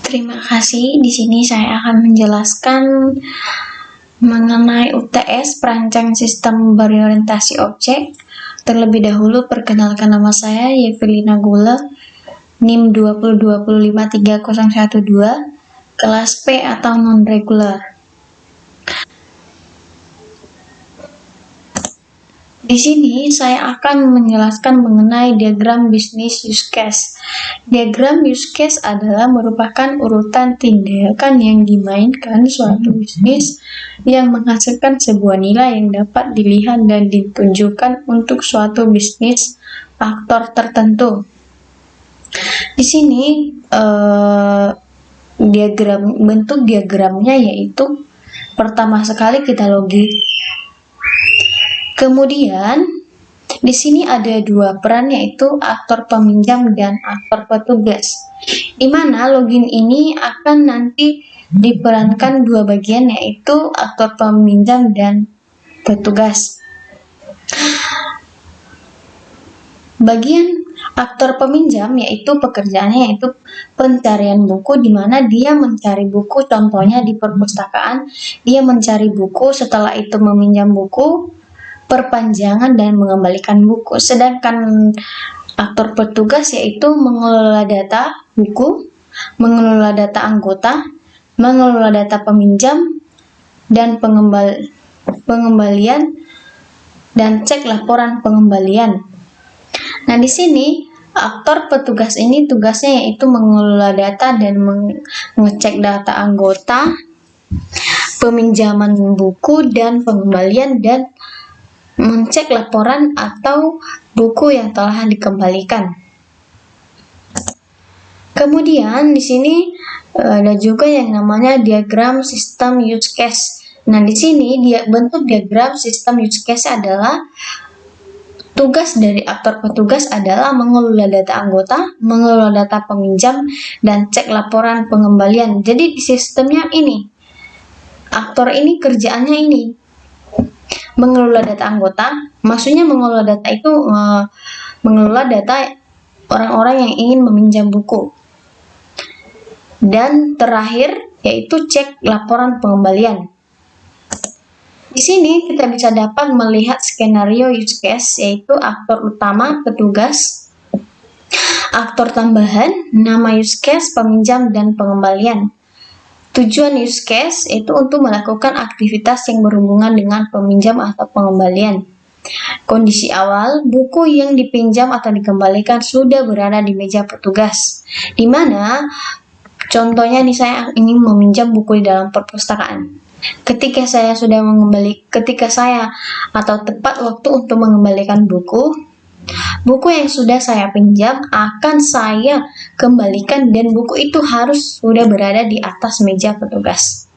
Terima kasih. Di sini saya akan menjelaskan mengenai UTS Perancang Sistem Berorientasi Objek. Terlebih dahulu perkenalkan nama saya Yevelina Gula, NIM 202530112, kelas P atau non-regular. Di sini saya akan menjelaskan mengenai diagram bisnis use case. Diagram use case adalah merupakan urutan tindakan yang dimainkan suatu bisnis yang menghasilkan sebuah nilai yang dapat dilihat dan ditunjukkan untuk suatu bisnis aktor tertentu. Di sini bentuk diagramnya yaitu pertama sekali kita login. Kemudian di sini ada dua peran yaitu aktor peminjam dan aktor petugas. Di mana login ini akan nanti diperankan dua bagian yaitu aktor peminjam dan petugas. Bagian aktor peminjam yaitu pekerjaannya yaitu pencarian buku, di mana dia mencari buku, contohnya di perpustakaan dia mencari buku, setelah itu meminjam buku, perpanjangan dan mengembalikan buku. Sedangkan aktor petugas yaitu mengelola data buku, mengelola data anggota, mengelola data peminjam dan pengembalian dan cek laporan pengembalian. Nah, di sini aktor petugas ini tugasnya yaitu mengelola data dan mengecek data anggota, peminjaman buku dan pengembalian, dan mencek laporan atau buku yang telah dikembalikan. Kemudian di sini ada juga yang namanya diagram sistem use case. Nah, di sini bentuk diagram sistem use case adalah tugas dari aktor petugas adalah mengelola data anggota, mengelola data peminjam, dan cek laporan pengembalian. Jadi di sistemnya ini, aktor ini kerjaannya ini, mengelola data anggota, maksudnya mengelola data itu mengelola data orang-orang yang ingin meminjam buku. Dan terakhir yaitu cek laporan pengembalian. Di sini kita bisa dapat melihat skenario use case yaitu aktor utama petugas, aktor tambahan, nama use case, peminjam, dan pengembalian. Tujuan use case itu untuk melakukan aktivitas yang berhubungan dengan peminjam atau pengembalian. Kondisi awal, buku yang dipinjam atau dikembalikan sudah berada di meja petugas. Di mana contohnya nih, saya ingin meminjam buku di dalam perpustakaan. Ketika saya tepat waktu untuk mengembalikan buku yang sudah saya pinjam akan saya kembalikan, dan buku itu harus sudah berada di atas meja petugas.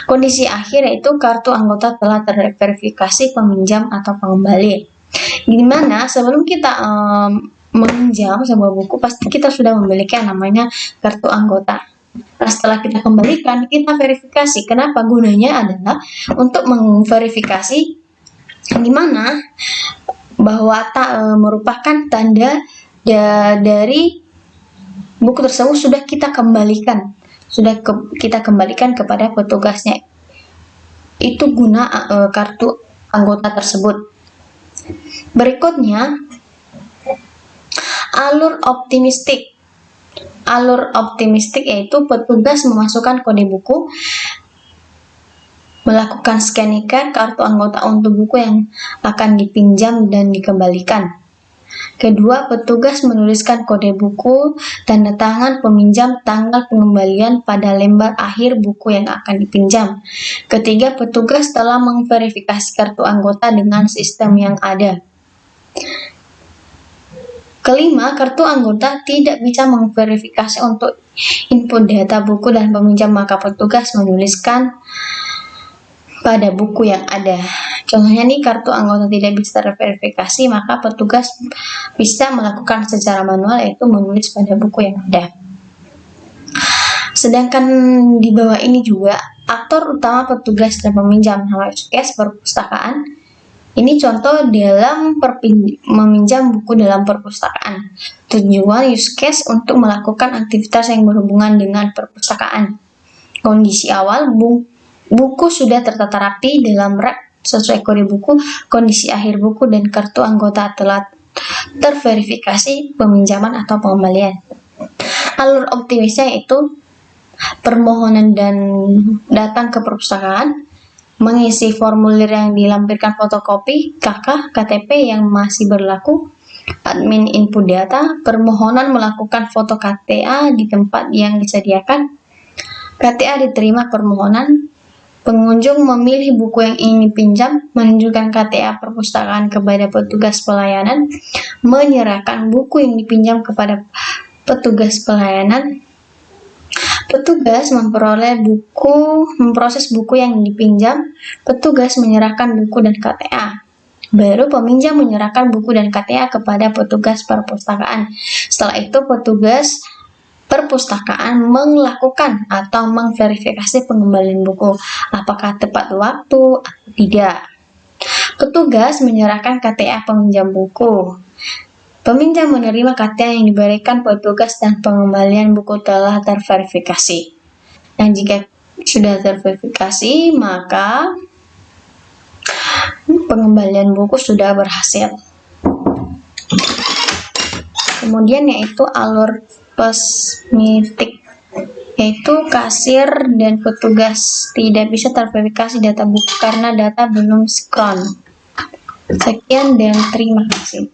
Kondisi akhir yaitu kartu anggota telah terverifikasi peminjam atau pengembali. Dimana sebelum kita meminjam sebuah buku pasti kita sudah memiliki yang namanya kartu anggota. Nah, setelah kita kembalikan, kita verifikasi. Kenapa? Gunanya adalah untuk memverifikasi dimana bahwa merupakan tanda dari buku tersebut sudah kita kembalikan, kepada petugasnya. Itu guna kartu anggota tersebut. Berikutnya, alur optimistik. Alur optimistik yaitu petugas memasukkan kode buku, melakukan scanning kartu anggota untuk buku yang akan dipinjam dan dikembalikan. Kedua, petugas menuliskan kode buku, tanda tangan peminjam, tanggal pengembalian pada lembar akhir buku yang akan dipinjam. Ketiga, petugas telah memverifikasi kartu anggota dengan sistem yang ada. Kelima, kartu anggota tidak bisa memverifikasi untuk input data buku dan peminjam, maka petugas menuliskan pada buku yang ada. Contohnya nih, kartu anggota tidak bisa terverifikasi, maka petugas bisa melakukan secara manual yaitu menulis pada buku yang ada. Sedangkan di bawah ini juga aktor utama petugas dan peminjam, nama use case perpustakaan, Ini contoh dalam meminjam buku dalam perpustakaan. Tujuan use case untuk melakukan aktivitas yang berhubungan dengan perpustakaan. Kondisi awal, buku sudah tertata rapi dalam rak sesuai kode buku. Kondisi akhir, buku dan kartu anggota telah terverifikasi peminjaman atau pengembalian. Alur optimisnya yaitu permohonan dan datang ke perpustakaan, mengisi formulir yang dilampirkan fotokopi, KK, KTP yang masih berlaku, admin input data, permohonan melakukan foto KTA di tempat yang disediakan, KTA diterima permohonan, pengunjung memilih buku yang ingin dipinjam, menunjukkan KTA perpustakaan kepada petugas pelayanan, menyerahkan buku yang dipinjam kepada petugas pelayanan, petugas memproses buku yang dipinjam, petugas menyerahkan buku dan KTA. Baru peminjam menyerahkan buku dan KTA kepada petugas perpustakaan. Setelah itu petugas perpustakaan melakukan atau memverifikasi pengembalian buku, apakah tepat waktu atau tidak. Petugas menyerahkan KTA peminjam buku. Peminjam menerima KTA yang diberikan petugas dan pengembalian buku telah terverifikasi. Dan jika sudah terverifikasi, maka pengembalian buku sudah berhasil. Kemudian yaitu alur pesmitik, yaitu kasir dan petugas tidak bisa terverifikasi data buku karena data belum sinkron. Sekian dan terima kasih.